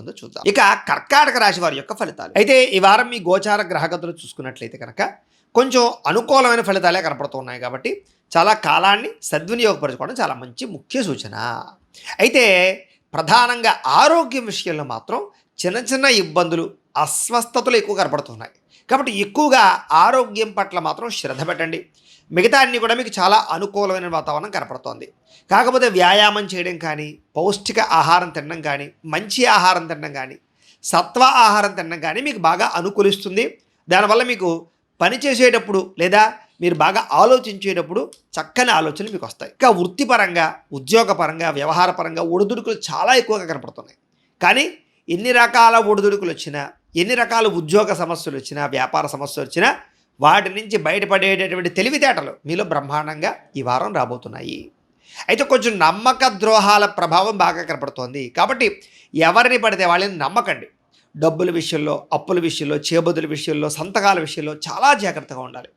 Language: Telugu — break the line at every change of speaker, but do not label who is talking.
ఉందో చూద్దాం. ఇక కర్కాటక రాశి వారి యొక్క ఫలితాలు. అయితే ఈ వారం మీ గోచార గ్రహగతులు చూసుకున్నట్లయితే కనుక కొంచెం అనుకూలమైన ఫలితాలే కనపడుతున్నాయి కాబట్టి చాలా కాలాన్ని సద్వినియోగపరచుకోవడం చాలా మంచి ముఖ్య సూచన. అయితే ప్రధానంగా ఆరోగ్యం విషయంలో మాత్రం చిన్న చిన్న ఇబ్బందులు, అస్వస్థతలు ఎక్కువ కనపడుతున్నాయి. కాబట్టి ఎక్కువగా ఆరోగ్యం పట్ల మాత్రం శ్రద్ధ పెట్టండి. మిగతా అన్నీ కూడా మీకు చాలా అనుకూలమైన వాతావరణం కనపడుతోంది. కాకపోతే వ్యాయామం చేయడం కానీ, పౌష్టిక ఆహారం తినడం కానీ, మంచి ఆహారం తినడం కానీ, సత్వ ఆహారం తినడం కానీ మీకు బాగా అనుకూలిస్తుంది. దానివల్ల మీకు పని చేసేటప్పుడు లేదా మీరు బాగా ఆలోచించేటప్పుడు చక్కని ఆలోచనలు మీకు వస్తాయి. ఇంకా వృత్తిపరంగా, ఉద్యోగపరంగా, వ్యవహారపరంగా ఒడిదుడుకులు చాలా ఎక్కువగా కనపడుతున్నాయి. కానీ ఎన్ని రకాల ఒడిదుడుకులు వచ్చినా, ఎన్ని రకాల ఉద్యోగ సమస్యలు వచ్చినా, వ్యాపార సమస్యలు వచ్చినా వాటి నుంచి బయటపడేటటువంటి తెలివితేటలు మీలో బ్రహ్మాండంగా ఈ వారం రాబోతున్నాయి. అయితే కొంచెం నమ్మక ద్రోహాల ప్రభావం బాగా కనపడుతోంది. కాబట్టి ఎవరిని పడితే వాళ్ళని నమ్మకండి. డబ్బుల విషయంలో, అప్పుల విషయంలో, చేబదుల విషయంలో, సంతకాల విషయంలో చాలా జాగ్రత్తగా ఉండాలి.